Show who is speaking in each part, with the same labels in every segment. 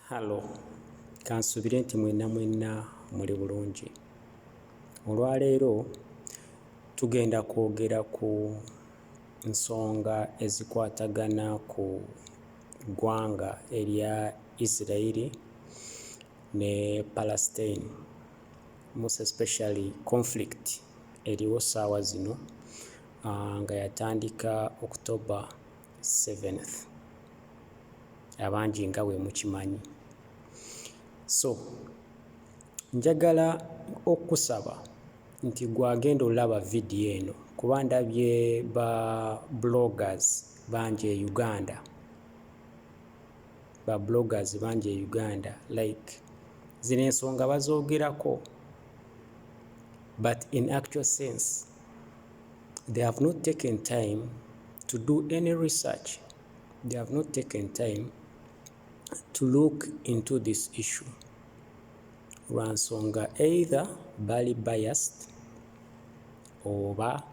Speaker 1: Halo, kansubire nti mwenna muli bulungi. Olwaleero tugenda kwogera ku nsonga ezikwatagana ku ggwanga erya Israel ne Palestine, most especially conflict eriwo ssaawa zino nga yatandika October 7th. Abangi nga bwe mukimanyi. So, njagala okusaba nti gwagenda olaba vidiyo eno kuba ndabye ba bloggers bangi e Uganda. Ba bloggers bangi e Uganda like zino ensonga bazoogerako, but in actual sense they have not taken time to do any research. They have not taken time to look into this issue. Lwa nsonga either bali biased oba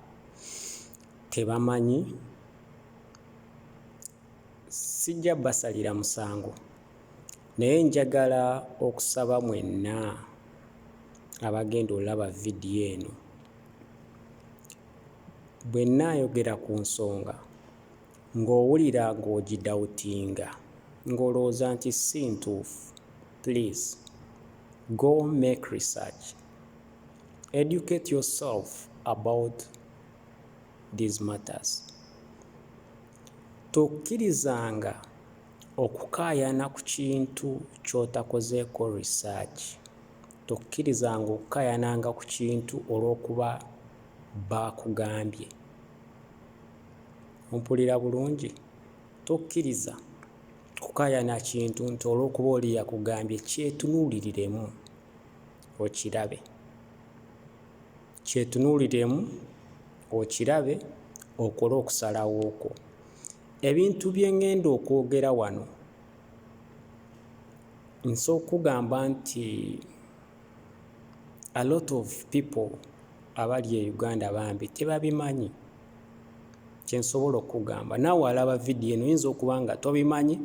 Speaker 1: tebamanyi. Sijja basalira musango, naye njagala okusaba mwenna abagenda olaba vidiyo eno, bwe nnaayogera ku nsonga ng'owulira ng'ogidawutinga, ng'olowooza nti si ntuufu, please go make research. Educate yourself about these matters. Tokkirizanga okukaayana ku kintu ky'otakozeeko research. Tokkirizanga okukaayananga ku kintu olw'okuba baakugambye. Ompulira bulungi? Tokkiriza kukaayana kintu nti olw'okuba oli yakugambye, kyetunuuliriremu okirabe. Kyetunuuliremu okirabe, okole okusalawo okwo. Ebintu bye ŋŋenda okwogera wano nsooka kugamba nti a lot of people abali e Uganda bambi tebabimanyi. Kye nsobola okugamba naawe alaba vidiyo eno oyinza okuba nga tobimanyi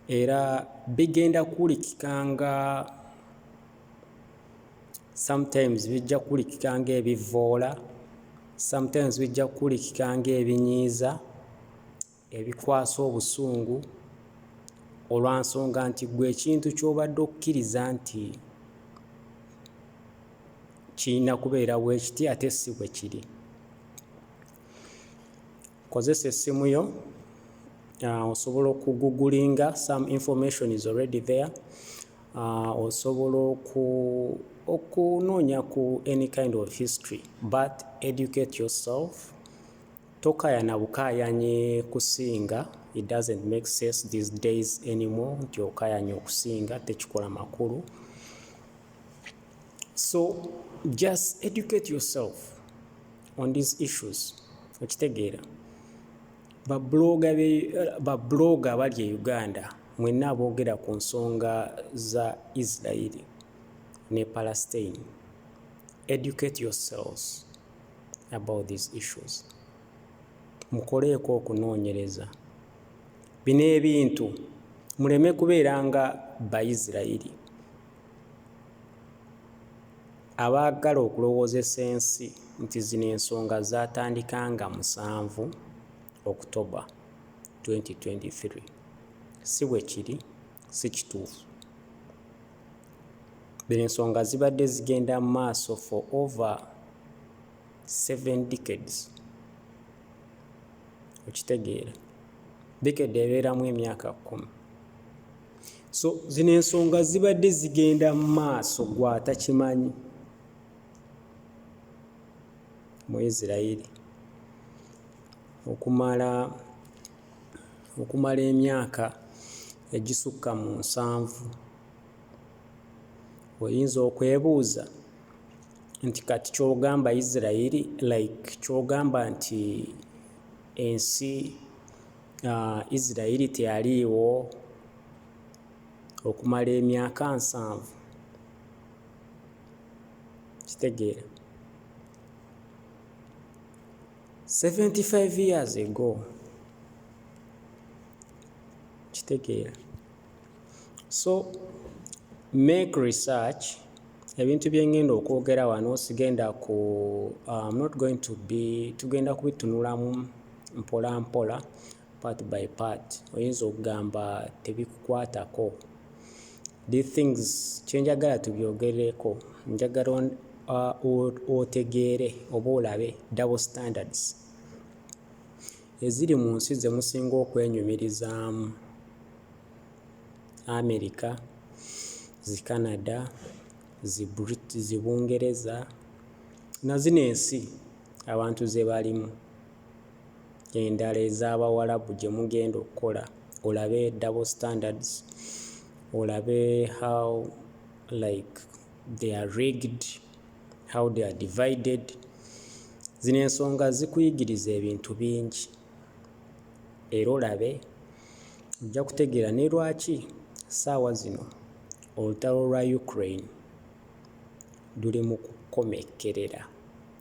Speaker 1: era bigenda kuwulikikanga, sometimes bijja kuwulikikanga ebivvoola, sometimes bijja kuwulikikanga ebinyiiza ebikwasa obusungu olwa nsonga nti gwe ekintu ky'obadde okkiriza nti kirina kubeera bwe kiti ate si bwe kiri. Kozesa essimu yo, osobola okugugulinga, some information is already there. Osobola okunoonya ku any kind of history, but educate yourself. Tokaayana bukaayanye kusinga. It doesn't make sense these days anymore nti okaayanye okusinga, tekikola makulu. So just educate yourself on these issues. Okitegeera? Bablogger abali e Uganda mwenna aboogera ku nsonga za Israel ne Palestine. Educate yourselves about these issues. Mukoleeko okunoonyereza. Bino ebintu muleme kubeera nga Bayisirayiri abaagala okulowoozesa ensi nti zino ensonga zaatandika nga 7 October 2023. Si bwe kiri, si kituufu. Bino ensonga zibadde zigenda mu maaso for over 7 decades. Okitegeera? Decade ebeeramu emyaka 10. So zino ensonga zibadde zigenda mu maaso gwe atakimanyi mu Isirayiri okumala emyaka egisukka mu 7. Oyinza okwebuuza nti kati ky'ogamba Isirayiri, like ky'ogamba nti ensi Isirayiri teyaliiwo okumala emyaka 7. Kitegeera? 75 years ago. Kitegeera? So make research. Ebintu byengenda okwogera wano sigenda ku I'm not going to be tugenda kubitunulamu mpola mpola, part by part. Oyinza okugamba tebikukwatako. These things kyenjagala tubyogereko, njagala otegeere oba olabe double standards eziri mu nsi ze musinga okwenyumirizaamu. America, zi Canada, zi Bungereza na zino ensi abantu ze balimu, endala ez'Abawarabu gye mugenda okukola, olabe double standards, olabe how like they are rigged, how they are divided. Zino ensonga zikuyigiriza ebintu bingi era olabe ojja kutegeera ne lwaki ssaawa zino olutalo lwa Ukraine luli mu kukomekkerera.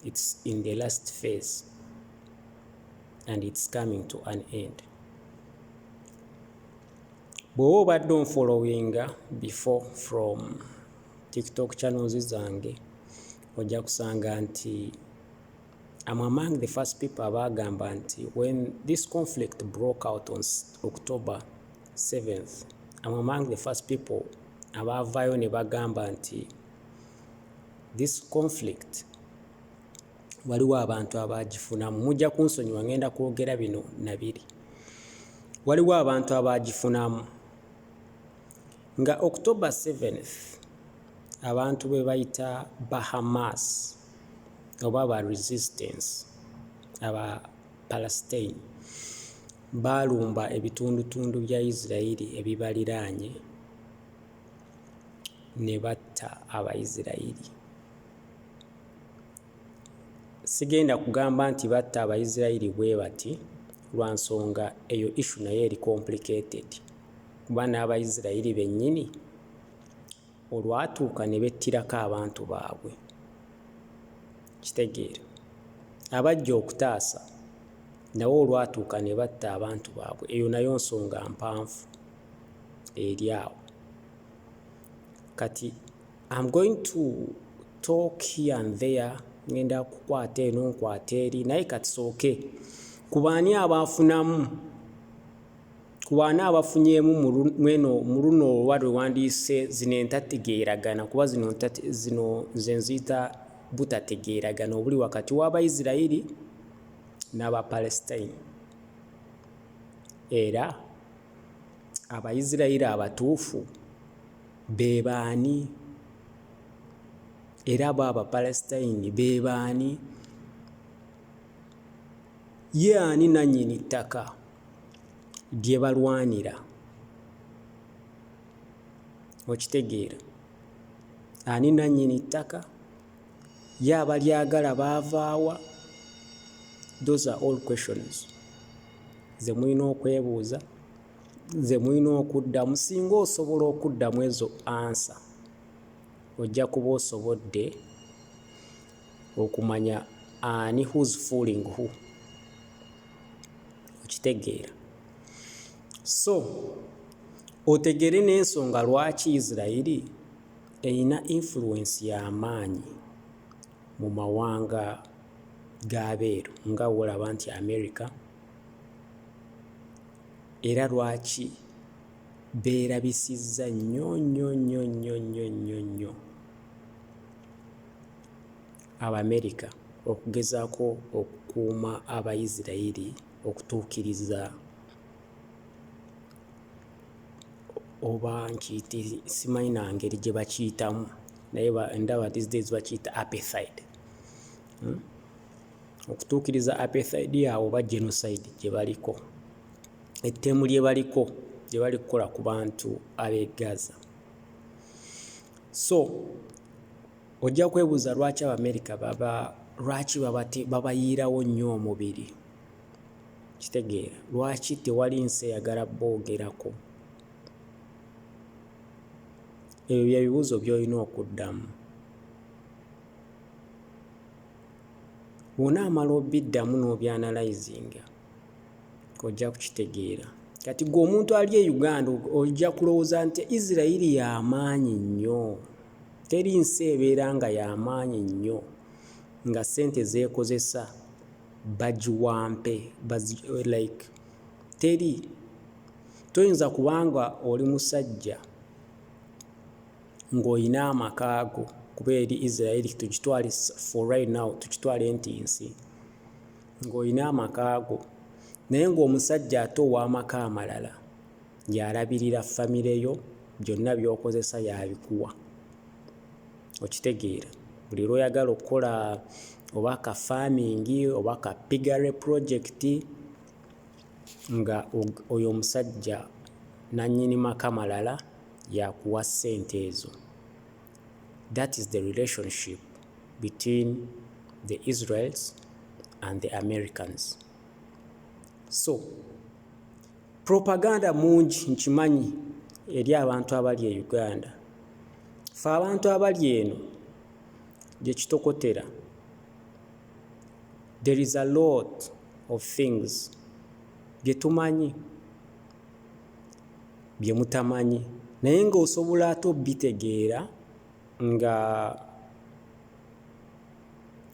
Speaker 1: It's in the last phase and it's coming to an end. Bw'oba obadde onfollowinga before from TikTok channels zange ojja kusanga nti I'm among the first people abagamba nti when this conflict broke out on October 7th, I'm among the first people abavayo ne bagamba nti this conflict waliwo abantu abagifunamu. Mujja kunsonyiwa ngenda kwogera bino nabiri. Waliwo abantu abagifunamu nga October 7th abantu be bayita Bahamas oba ba resistance aba Palestine balumba ebitundutundu bya Isiraeli ebibaliraanye ne batta Abayisiraeli. Sigenda kugamba nti batta Abayisiraeli bwe bati lwa nsonga eyo issue nayo eri complicated, kuba n'Abayisiraeli bennyini olwatuuka ne bettirako abantu baabwe. Kitegeera abajja okutaasa nawo olwatuuka ne batta abantu baabwe, eyo nayo nsonga mpanvu eri awo. Kati I'm going to talk here and there, ngenda kukwata eno nkwata eri, naye kati sooke kubaani abafunamu, kubaani abafunyeemu mu luno olwa lwewandiise zino entategeeragana, kuba zino nze nziyita butategeeragana obuli wakati w'Abayisiraeli n'Abapalestine. Era Abayisiraeli abatuufu be baani era bo Abapalestine be baani? Ye ani nannyini ttaka lye balwanira? Okitegeera, ani nannyini ttaka? Ye abalyagala baavaawa? Those are all questions ze mulina okwebuuza, ze mulina okuddamu. Singa osobola okuddamu ezo ansa, ojja kuba osobodde okumanya ani who's fooling who. Okitegeera. So otegere n'ensonga lwaki Isiraeli erina influence y'amaanyi mu mawanga g'abeeru nga wolaba nti America, era lwaki beerabisizza nnyo Abamerika okugezaako okukuuma Abayisiraeli okutuukiriza oba nkiyite simanyi na ngeri gye bakiyitamu, naye ndaba these days bakiyita apartheid. Okutuukiriza apartheid yaabwe oba genocide gye baliko, ettemu lye baliko gye bali kukola ku bantu ab'e Gaza. So ojja kwebuuza lwaki Abamerika lwaki babayiirawo nnyo omubiri. Kitegeera, lwaki tewali nsi eyagala boogerako? Ebyo bye bibuuzo by'olina okuddamu. Bw'onaamala obiddamu n'obyanalyzinga ojja kukitegeera kati gwe omuntu ali e Uganda ojja kulowooza nti Israel y'amaanyi nnyo, teri nsi ebeera nga y'amaanyi nnyo nga ssente zeekozesa bagiwampe like teri. Toyinza kubanga oli musajja ng'olina amakaago kuba eri Israel tukitwale for right now tukitwale nti nsi ng'olina amakaago naye ng'omusajja ate ow'amaka amalala y'alabirira famire yo byonna by'okozesa y'abikuwa. Okitegeera, buli lw'oyagala okukola oba ka farming oba ka piggery project nga oyo omusajja nannyini maka malala yakuwa ssente ezo. That is the relationship between the Israelis and the Americans. So propaganda mungi nkimanyi eri abantu abali e Uganda. Fe abantu abali eno gye kitokotera, there is a lot of things bye tumanyi bye mutamanyi naye ng'osobola ate obitegeera nga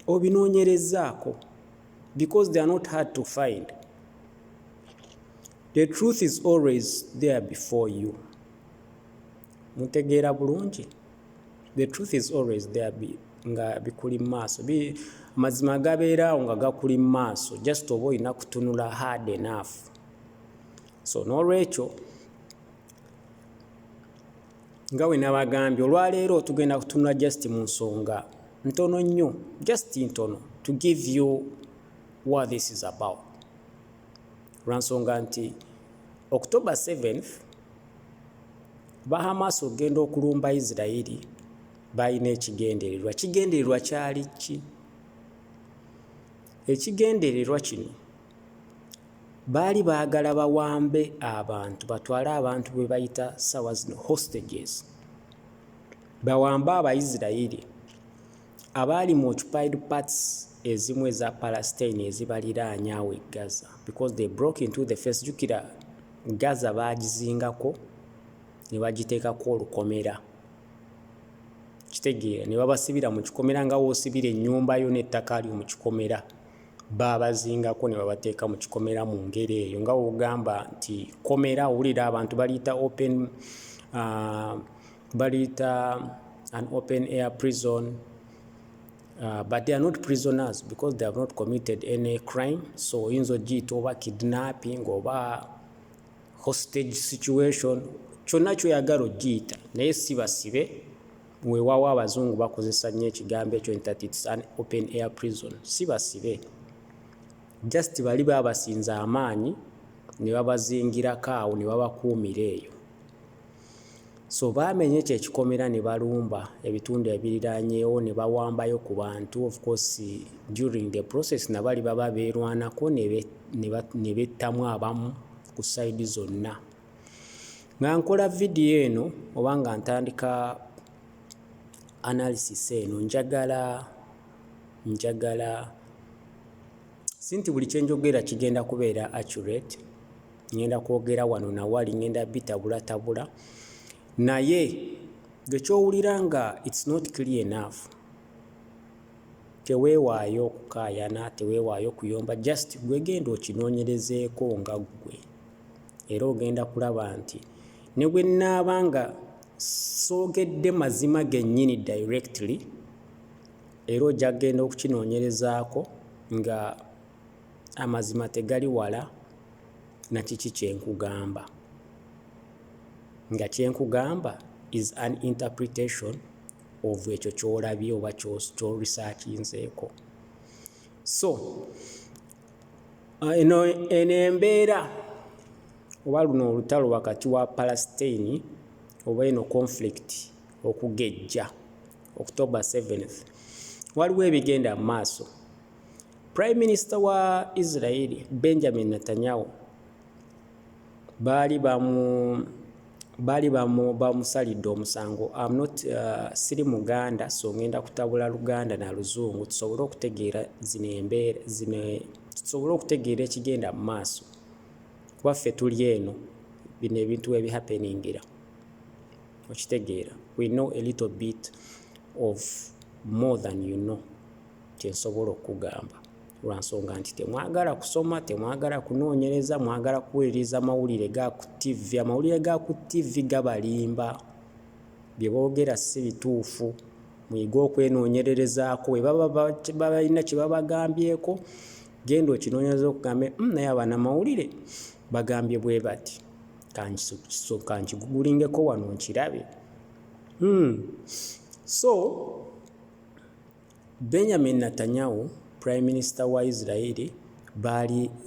Speaker 1: obinoonyerezaako, because they are not hard to find. The truth is always there before you. Mutegeera bulungi? The truth is always there nga bikuli maaso. Amazima gabeeraawo nga gakuli maaso, just oba olina kutunula hard enough. So n'olwekyo nga we nabagambye olwaleero tugenda kutunula just mu nsonga ntono nnyo, just ntono, to give you what this is about. Lwansonga nti October 7th Bahamas ogenda okulumba Israeli balina ekigendererwa. Kigendererwa kyali ki? Ekigendererwa kino baali baagala bawambe abantu, batwale abantu bwe bayita sawa zino hostages, bawambe Abaisirairi abaali mu occupied parts ezimu eza Palestine ezibaliraanye awo e Gaza, because they broke into the first. Jukira Gaza baagizingako ne bagiteekako olukomera. Kitegeera, ne babasibira mu kikomera nga woosibira ennyumba yo n'ettaka lyo mu kikomera, babazingako ne babateeka mu kikomera mu ngeri eyo nga wogamba nti komera, owulira abantu baliyita open baliyita an open air prison, but they are not prisoners because they have not committed any crime. So oyinza ogiyita oba kidnapping oba hostage situation, kyonna kyoyagala ogiyita, naye si basibe. Weewaawo abazungu bakozesa nnyo ekigambo ekyo nti it's an open air prison. Si basibe, just bali babasinza amaanyi ne babazingirako awo ne babakuumira eyo. So baamenye ekyo ekikomera ne balumba ebitundu ebiriraanyeewo ne bawambayo ku bantu. Of course during the process nabali baba beerwanako ne bettamu abamu ku side zonna. Nga nkola vidiyo eno oba nga ntandika analysis eno, njagala sinti buli kye njogera kigenda kubeera accurate. Ngenda kwogera wano na wali, ngenda bitabulatabula, naye gwe kyowulira nga it's not clear enough, teweewaayo okukaayana, teweewaayo kuyomba, just gwegenda okinoonyerezeeko nga ggwe, era ogenda kulaba nti ne bwe nnaaba nga soogedde mazima gennyini directly, era ojja kgenda okukinoonyerezaako nga amazima tegali wala na kiki kyenkugamba. Nga kyenkugamba is an interpretation of ekyo kyolabye oba ky'oresearchinzeeko. So eno embeera oba luno olutalo wakati wa Palestine oba eno conflict okugejja October 7th, waliwo ebigenda mu maaso. Prime Minister wa Israel Benjamin Netanyahu baali bamusalidde omusango. Siri Muganda, so ngenda kutabula Luganda na Luzungu tusobole okutegeera zino embeera, tusobole okutegeera ekigenda mu maaso waffe tuli eno bino ebintu ebihappeningira okitegeera. We know a little bit of more than you know. Kyensobola okugamba lwansonga nti temwagala kusoma, temwagala kunoonyereza, mwagala kuwuliriza mawulire ga ku TV. Amawulire ga ku TV gabalimba, bye boogera si bituufu. Muyige okwenoonyererezaako, bwe baba balina kye babagambyeko genda okinoonyereza okugambe naye abanamawulire bagambye bwe bati, kankigugulingeko wano nkirabe. So Benjamin Netanyahu, Prime Minister wa Israel,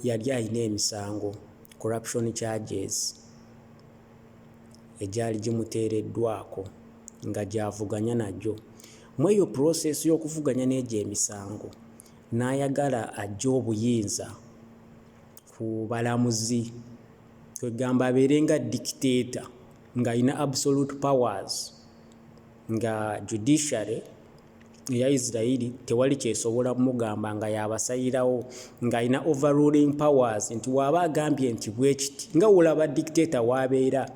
Speaker 1: yali alina emisango, corruption charges egyali gimuteereddwako nga gyavuganya najjo. Mu eyo process y'okuvuganya n'egyo emisango n'ayagala ajja obuyinza ku balamuzi, kwegamba abeere nga dictator nga alina absolute powers, nga judiciary ya Israel tewali kyesobola mugamba nga yabasalirawo, nga alina overruling powers, nti waba agambye nti bwe kiti nga olaba dictator wabeera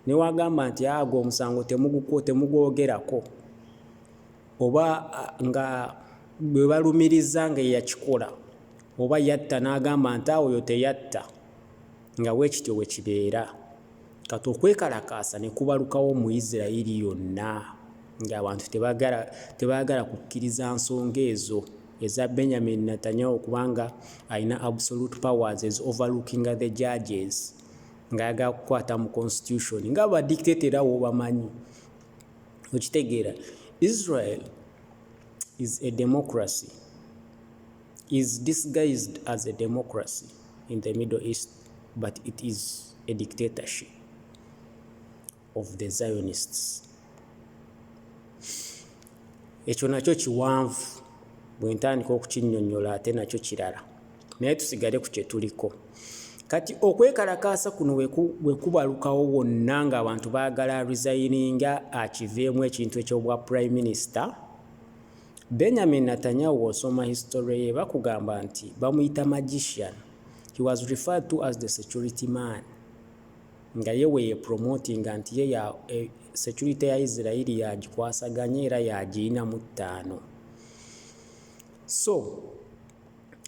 Speaker 1: ne wagamba nti ago omusango temugwogerako, oba nga bwe balumiriza nga yakikola, oba yatta n'agamba nti awo yo teyatta, nga weekityo we kibeera. Kati okwekalakaasa ne kubalukawo mu Isirayiri yonna, ng'abantu tebaagala kukkiriza nsonga ezo eza Benjamin Netanyahu kubanga alina absolute powers is overlooking the judges, ng'ayagala kukwata mu constitution nga badictator wo bamanyi. Okitegeera, Israel is a democracy, is disguised as a democracy in the Middle East, but it is a dictatorship of the Zionists. Ekyo nakyo kiwanvu bwe ntandika okukinnyonnyola ate nakyo kirala, naye tusigale ku kye tuliko. Kati okwekalakaasa kuno bwe kubalukawo wonna ng'abantu baagala resigninga akiveemu ekintu eky'obwa prime minister, Benjamin Netanyahu osoma history ye bakugamba nti bamuyita magician. He was referred to as the security man, nga yewe ye promoting nti ye ya security ya Israeli yagikwasaganya era yagirina mu ttaano. So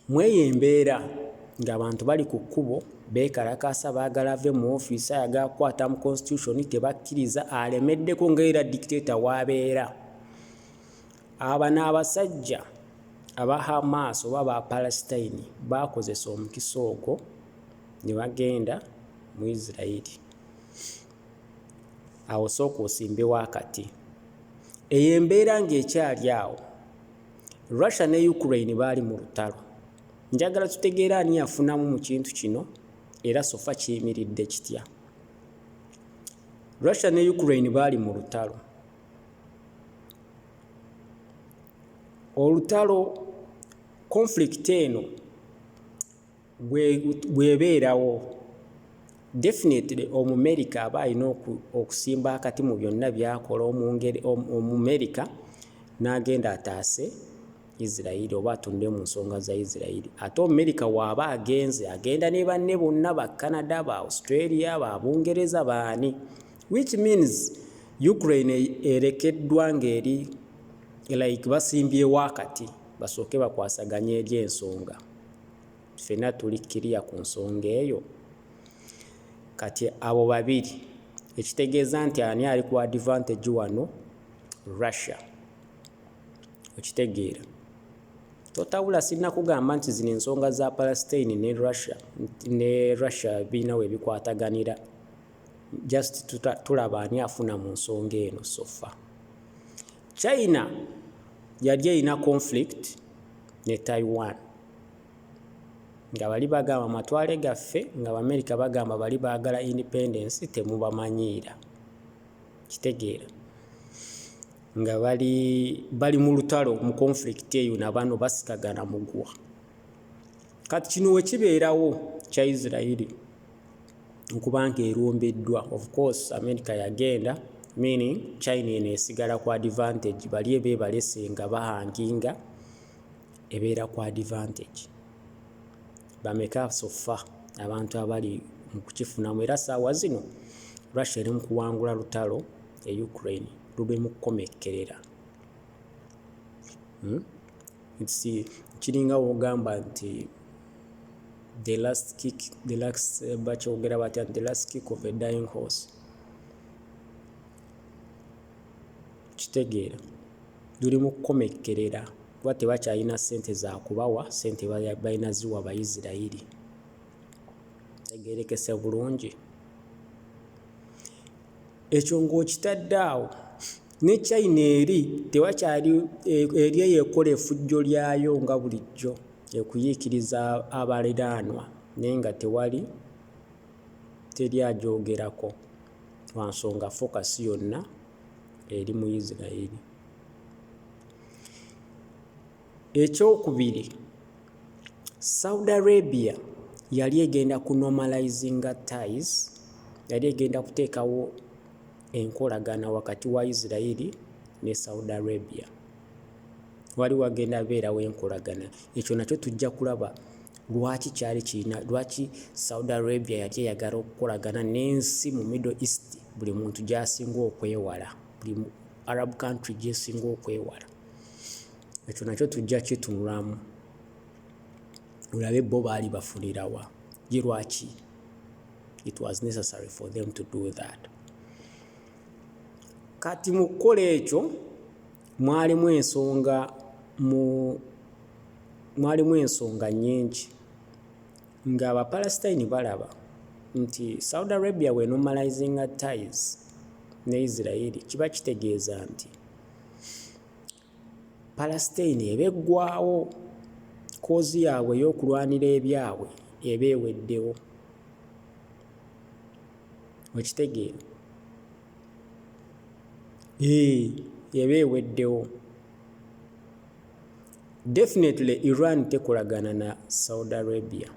Speaker 1: mweye embeera ng'abantu bali ku kkubo beekalakaasa baagala ave mu ofiisi, ayagala kukwata mu constitution tebakkiriza, alemeddeko ng'era dictator w'abeera. Abano abasajja aba Hamas oba aba Palestine bakozesa omukisa ogwo ne bagenda mu Isirayiri. Awo sooka osimbewo akati. Eyo embeera ng'ekyali awo, Russia ne Ukraine baali mu lutalo. Njagala tutegeera ani yafunamu mu kintu kino era sofa kiyimiridde kitya. Russia ne Ukraine baali mu lutalo. Olutalo, conflict eno bwebeerawo, definitely Omumerica aba alina okusimba akati mu byonna byakola. Omumerica n'agenda ataase Isirayiri oba atunde mu nsonga za Isirayiri. Ate Omumerica waaba agenze agenda ne banne bonna ba Canada, ba Australia, ba Bungereza, baani, which means Ukraine erekeddwa ng'eri like basimbyewo akati basooke bakwasaganye eri ensonga. Ffenna tuli kiriya ku nsonga eyo. Kati abo babiri ekitegeeza nti ani ali ku advantage wano? Russia. Okitegeera, totawula sinna kugamba nti zino ensonga za Palestine ne Russia birina we bikwataganira. Just tulaba ani afuna mu nsonga eno sofa. China yali erina conflict ne Taiwan, nga bali bagamba matwale gaffe, nga America bagamba bali baagala independence, temubamanyiira. Kitegeera, nga bali mu lutalo mu conflict eyo nabano basikagana mugwa. Kati kino we kibeerawo kya Israeli nkubanga erumbiddwa, of course America yagenda, meaning China enesigala ku advantage, bali ebe balese nga bahanginga ebeera ku advantage. Bameka sofa abantu abali mu kukifunamu. Era ssaawa zino Russia eri mu kuwangula lutalo e Ukraine lube mu kukomekkerera. Kiringa wogamba nti the last kick of a dying horse. Kitegeera luli mu kukomekkerera kuba tebakyalina ssente za kubawa, ssente balina ziwa Abayisirayiri. Tegeerekese bulungi. Ekyo ng'okitadde awo ne China eri tewakyali eri eyekola effujjo lyayo nga bulijjo ekuyiikiriza abaliraanwa naye nga teri ajogerako lwa nsonga fokasi yonna eri mu Isirayiri. Ekyokubiri, Saudi Arabia yali egenda ku normalizinga ties, yali egenda kuteekawo enkolagana wakati wa Isirayiri ne Saudi Arabia. Wali wagenda beerawo enkolagana. Ekyo nakyo tujja kulaba lwaki Saudi Arabia yali eyagala okukolagana n'ensi mu Middle East buli muntu gy'asinga okwewala, buli Arab country gy'esinga okwewala. Ekyo nakyo tujja kitunulamu olabe bo baali bafunirawa ye lwaki it was necessary for them to do that. Kati mu kukola ekyo mwalimu ensonga nnyingi nga Abapalestine balaba nti Saudi Arabia we normalizinga ties ne Israel kiba kitegeeza nti Palestine ebeggwawo, kozi yaabwe y'okulwanira ebyabwe eba eweddewo. Okitegeera? Eba eweddewo. Definitely Iran tekolagana na Saudi Arabia.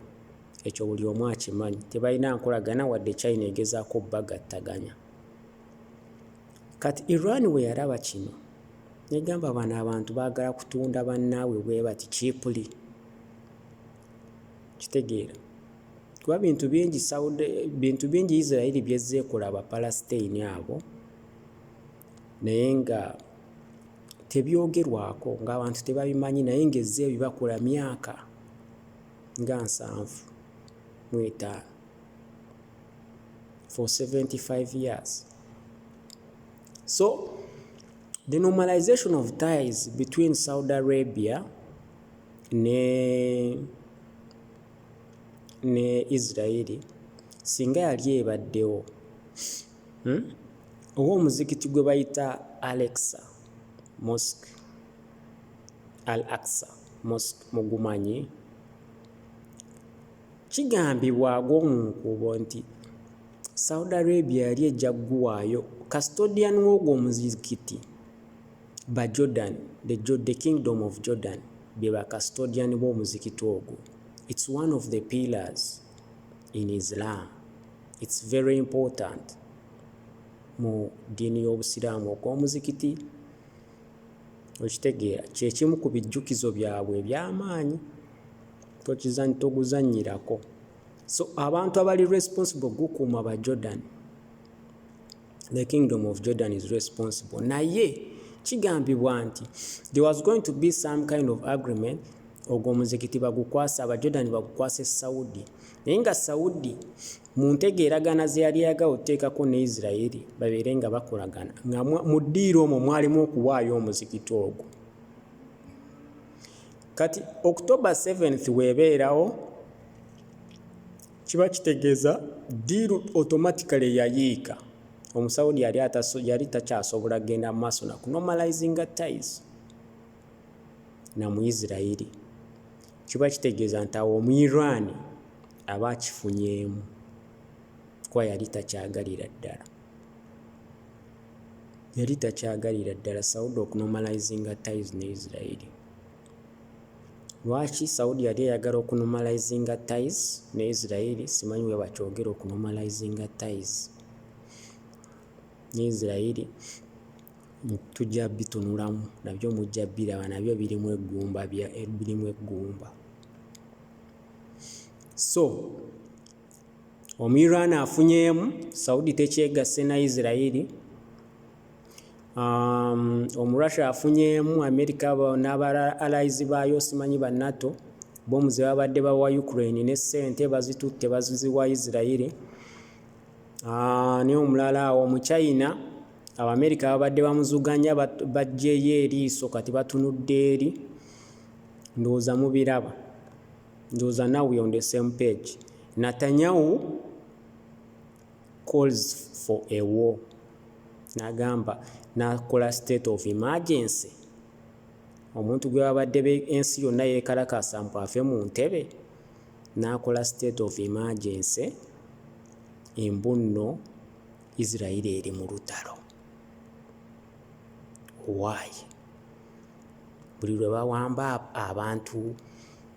Speaker 1: Ekyo buli omu akimanyi. Tebalina nkolagana wadde China egezaako bagattaganya. Kati Iran we yalaba kino negamba bano abantu baagala kutunda bannaabwe bwe bati cheaply. Kitegeera? Kuba bintu bingi Israel byezzeekola Abapalestine abo naye nga tebyogerwako, ng'abantu tebabimanyi naye ng'ezze bibakola myaka nga 75 for 75 years. So the normalization of ties between Saudi Arabia ne Israel singa yali ebaddewo, ow'omuzikiti gwe bayita Al-Aqsa Mosque mugumanyi, kigambibwa ag'omunkubo nti Saudi Arabia yali ejja kuguwaayo custodian w'ogwo omuzikiti ba Jordan, the kingdom of Jordan be ba custodian b'omuzikiti ogwo. It's one of the pillars in Islam. It's very important mu dini y'Obusiraamu ogw'omuzikiti. Okitegeera kyekimu ku bijjukizo byabwe eby'amaanyi toguzannyirako. So abantu abali responsible gukuuma ba Jordan, the kingdom of Jordan is responsible. Naye kigambibwa nti there was going to be some kind of agreement ogwo omuzikiti bagukwasa Abajordan bagukwase Saudi, naye nga Saudi mu ntegeeragana ze yali ayagala okuteekako ne Israeli babeere nga bakolagana nga mu ddiiro omwo mwalimu okuwaayo omuzikiti ogwo. Kati October 7th weebeerawo kiba kitegeeza ddiiro automatically yayiika. Omusaudi yali takyasobola genda mu maaso na kunormalizinga ties na mu Israeli. Kiba kitegeeza nti awo mu Iran aba akifunyeemu kuba yali takyagalira ddala Saudi okunormalizinga ties ne Israeli. Lwaki Saudi yali eyagala okunormalizinga ties ne Israeli? Simanyi we bakyogera okunormalizinga ties ne Israeli. Tujja bitunulamu nabyo mujja biraba, nabyo birimu eggumba. So Iran afunyeemu, Saudi tekyegasse na Israel. Russia afunyeemu, America n'aba allies baayo simanyi ba NATO bomu ze babadde bawa Ukraine ne ssente bazitutte baziziwa Israel. Ne omulala awo mu China Abamerika babadde bamuzuganya bajjeyo eriiso kati batunudde eri. Ndowooza mubiraba. Ndowooza now we on the same page. Netanyahu calls for a war. Nagamba nakola state of emergency. Omuntu gwe babadde ensi yonna yeekalakasa mbu ave mu ntebe nakola state of emergency. Embu nno Israel eri mu lutalo. Why? Buli lwe bawamba abantu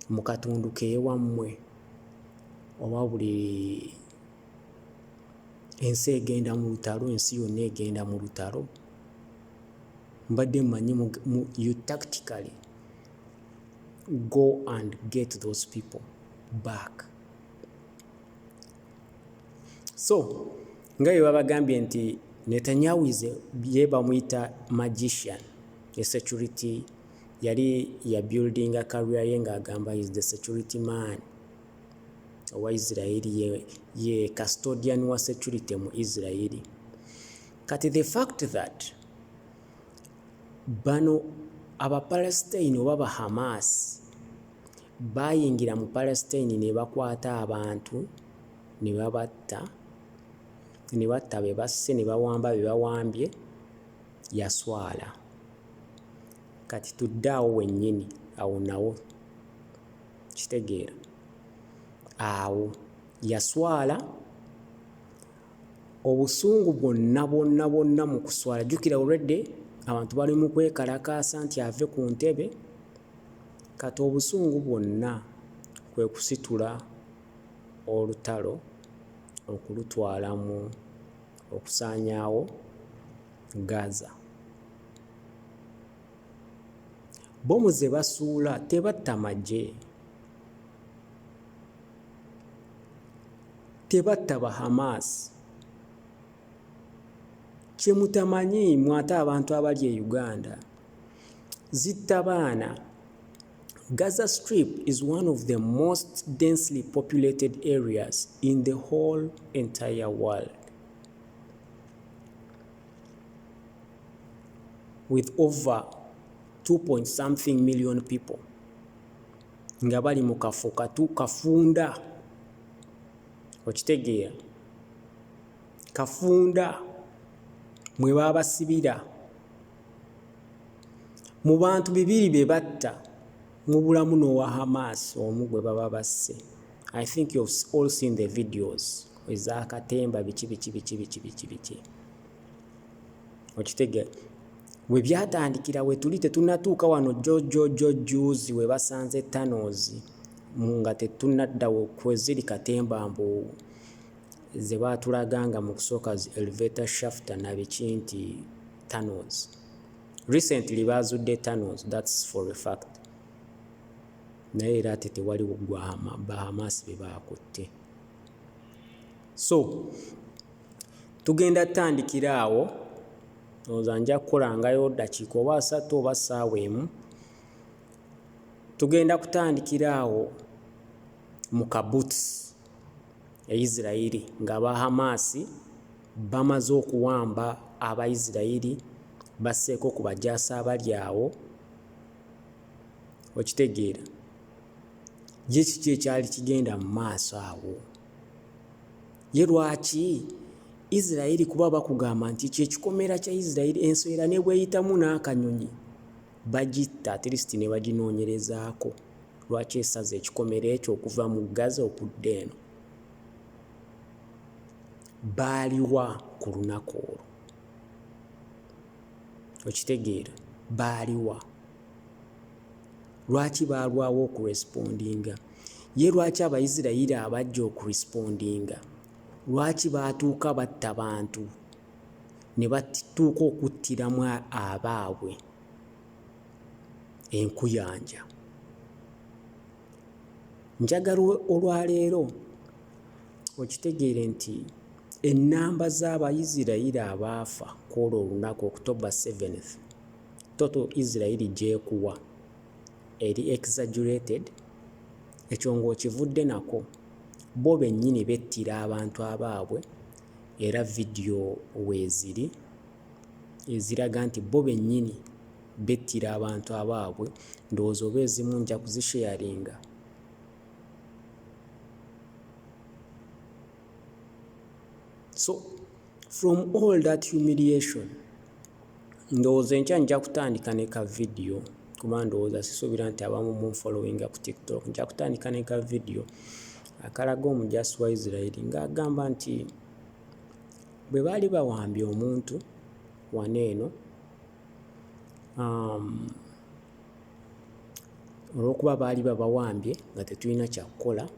Speaker 1: mu katundu keewammwe oba buli ensi egenda mu lutalo, ensi yonna egenda mu lutalo. Mbadde mmanyi you tactically go and get those people back. So nga bwe babagambye nti Netanyahu ye bamuyita magician, a security yali ya building a career ye ng'agamba is the security man owa Israel, ye custodian wa security mu Israel. Kati the fact that bano Abapalestine oba Hamas bayingira mu Palestine ne bakwata abantu ne babatta be basse ne bawamba be bawambye yaswala. Kati tuddaawo wennyini awo nawo kitegeera awo yaswala obusungu bwonna mu kuswala. Jjukira already abantu bali mu kwekalakaasa nti ave ku ntebe. Kati obusungu bwonna kwe kusitula olutalo okulutwala mu okusaanyaawo Gaza. Bomu ze basuula tebatta magye, tebatta ba Hamas. Kye mutamanyi mwate abantu abali e Uganda, zitta baana. Gaza Strip is one of the most densely populated areas in the whole entire world, with over 2.something million people. Nga bali mu kafo kafunda. Okitegeera? Kafunda mwe babasibira. Mu bantu 2 be batta mu bulamu n'owa Hamas omu gwe baba basse. I think you've all seen the videos ez'akatemba biki. Okitegeera? We byatandikira we tuli tetunnatuuka wano juzi we basanze tunnels nga tetunnadda kweziri katemba mbu ze baatulaganga mu kusooka elevator shaft na biki nti tunnels. Recently bazudde tunnels, that's for a fact. Naye era ate tewaliwo gwa Bahamas be baakutte. So tugenda tandikira awo. Nja kukolangayo dakiika oba 3 oba ssaawa emu. Tugenda kutandikira awo mu Kibbutz e Israel ng'aba Hamas bamaze okuwamba Abaisirairi basseeko ku bajaasi abali awo. Okitegeera? Ye kiki ekyali kigenda mu maaso awo? Ye lwaki Israel kuba bakugamba nti kyekikomera kya Israel enswera ne bweyitamu n'akanyonyi bagitta at least ne baginoonyerezaako. Lwaki esaza ekikomera ekyo okuva mu Gaza okudda eno? Baaliwa ku lunaku olwo? Okitegeera? Baaliwa. Lwaki baalwawo okurespondinga? Ye lwaki Abaisirairi abajja okurespondinga? Lwaki baatuuka batta bantu ne batuuka okuttiramu abaabwe enkuyanja? Njagala olwaleero okitegeere nti ennamba z'Abayisirayiri abaafa kwolwo olunaku October 7th, total Israel gyekuwa eri exaggerated. Ekyo ng'okivudde nako bo bennyini bettira abantu abaabwe, era vidiyo weeziri eziraga nti bo bennyini bettira abantu abaabwe. Ndowooza oba ezimu nja kuzisharinga. So from all that humiliation, ndowooza enkya nja kutandika ne ka vidiyo, kuba ndowooza sisuubira nti abamu munfollowinga ku TikTok. Nja kutandika ne ka vidiyo akalaga omujaasi wa Israel ng'agamba nti bwe baali bawambye omuntu wano eno, olw'okuba baali babawambye nga tetulina kyakukola,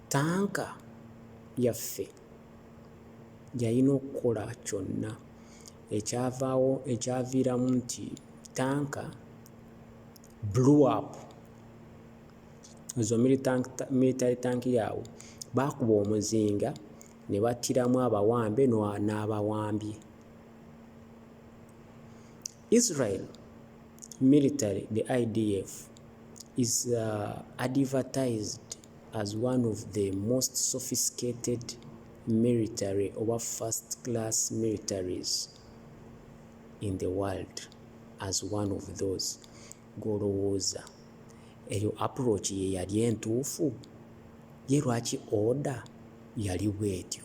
Speaker 1: tanka yaffe yalina okukola kyonna. Ekyavaawo ekyaviiramu nti tanka blew up, ezo military tank yaabwe baakuba omuzinga ne battiramu abawambe n'abawambye. Israel military, the IDF, is advertised as one of the most sophisticated military or first-class militaries in the world, as one of those. Golowooza eyo approach ye yali entuufu? Ye lwaki order yali bwetyo?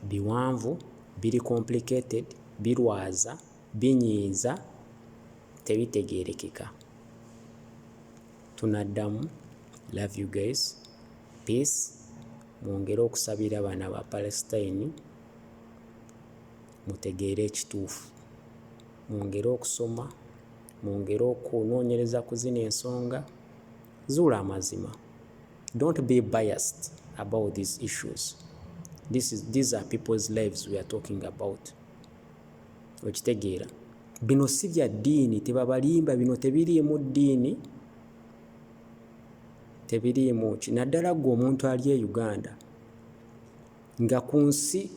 Speaker 1: Biwanvu, biri complicated, birwaza, binyiiza, tebitegeerekeka. Tunaddamu. Love you guys. Peace. Mwongere okusabira bana ba Palestine mutegeere ekituufu. Mwongere okusoma, mwongere okunoonyereza ku zino ensonga, zuula amazima. Don't be biased about these issues. These are people's lives we are talking about. Okitegeera. Bino si bya ddiini, tebabalimba, bino tebiriimu ddiini, tebiriimu ki. Naddala gwe omuntu ali e Uganda nga ku nsi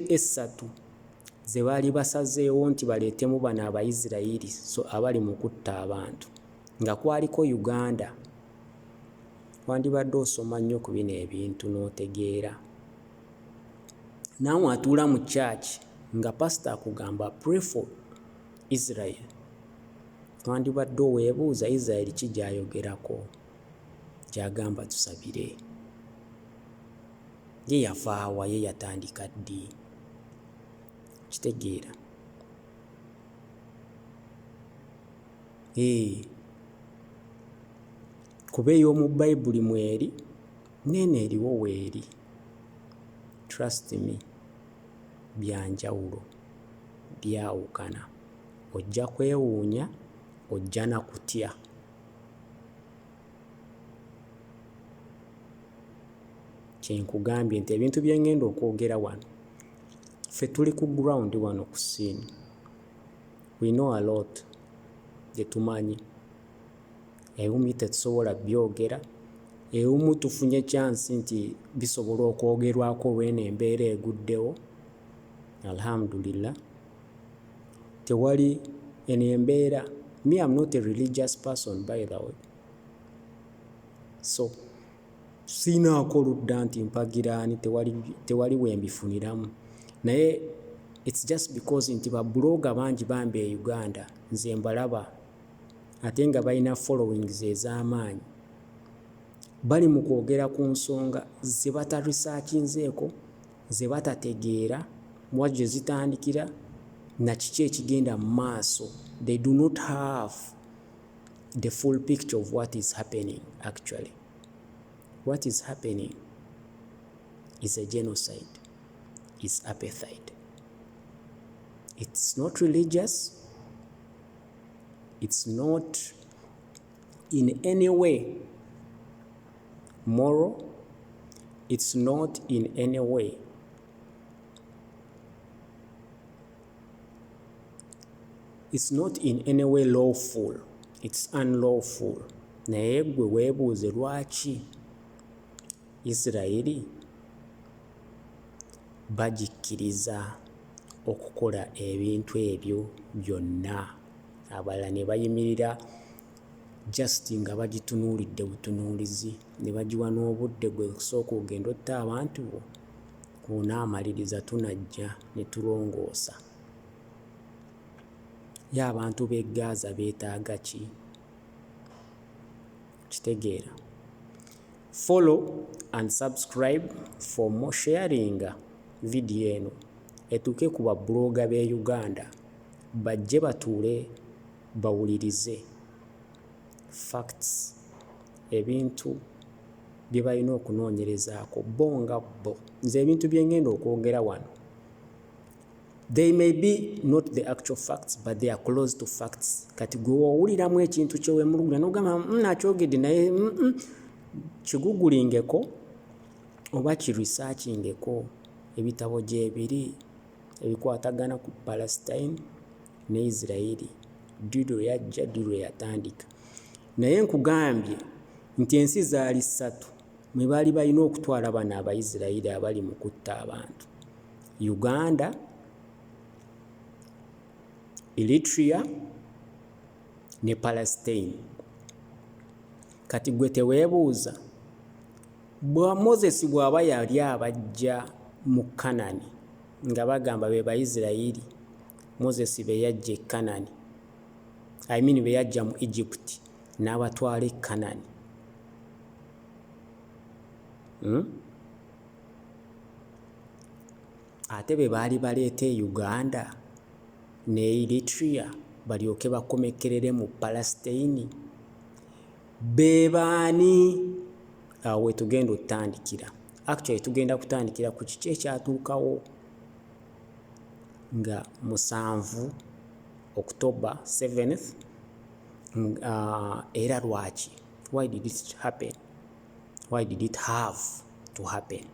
Speaker 1: essatu ze baali basazeewo nti baleetemu bano Abayisirayiri so abali mu kutta abantu, nga kwaliko Uganda, wandibadde osoma nnyo ku bino ebintu n'otegeera. Naawe atuula mu church nga pastor akugamba pray for Israel, wandibadde oweebuuza Israel ki gy'ayogerako, gy'agamba tusabire. Ye yavaawa, ye yatandika ddi? Kitegeera. Kuba ey'omu Bayibuli mweri, nene eriwo weeri. Trust me, byanjawulo, byawukana. Ojja kwewuunya, ojja na kutya. Kyenkugambye nti ebintu bye ngenda okwogera wano, ffe tuli ku ground wano ku scene. We know a lot gye tumanyi. Ebimu tetusobola byogera, ebimu tufunye chance nti bisobola okwogerwako olw'eno embeera eguddewo. Alhamdulillah. Tewali eno embeera. Me, I'm not a religious person, by the way. So, sinaako ludda nti mpagiraani, tewali wembifuniramu. Naye it's just because nti babulooga bangi bambi e Uganda nze mbalaba ate nga balina followings ez'amaanyi, bali mu kwogera ku nsonga ze batarisaakinzeeko, ze batategeera wa gye zitandikira na kiki ekigenda mu maaso. They do not have the full picture of what is happening actually. What is happening is a genocide, is apartheid. It's not religious. It's not in any way moral. It's not in any way lawful. It's unlawful. naye gwe weebuuze lwaki Isirayiri bagikkiriza okukola ebintu ebyo byonna, abalala ne bayimirira just nga bagitunuulidde butunuulizi, ne bagiwa n'obudde gwe kusooka ogenda otta abantu bo, onaamaliriza tunajja ne tulongoosa. Ye abantu b'e Gaza beetaaga ki? Kitegeera. Follow and subscribe for more sharing video eno etuuke ku babulooga b'e Uganda bajje batuule bawulirize facts, ebintu bye balina okunoonyerezaako bo nga bo. Nze ebintu bye ngenda okwogera wano, they may be not the actual facts but they are close to facts. Kati gwe owuliramu ekintu kyewemulugula n'ogamba nakyogedde naye kigugulingeko oba kiresearchingeko. Ebitabo gyebiri ebikwatagana ku Palestine ne Israel, ddu yajja ddu yatandika. Naye nkugambye nti ensi zaali ssatu mwe baali balina okutwala bano Abayisirayiri abali mu kutta abantu: Uganda, Eritrea ne Palestine. Kati gwe teweebuuza, Moses bw'aba yali abajja mu Kanani nga bagamba be Bayisirayiri, Moses be yajja e Kanani, be yajja mu Egypt n'abatwala e Kanani, ate be baali baleeta e Uganda ne Eritrea balyoke bakomekerere mu Palestine, be baani? Awo we tugenda otandikira. Actually tugenda kutandikira ku kiki ekyatuukawo nga 7 October 7th, era lwaki? Why did it happen? Why did it have to happen?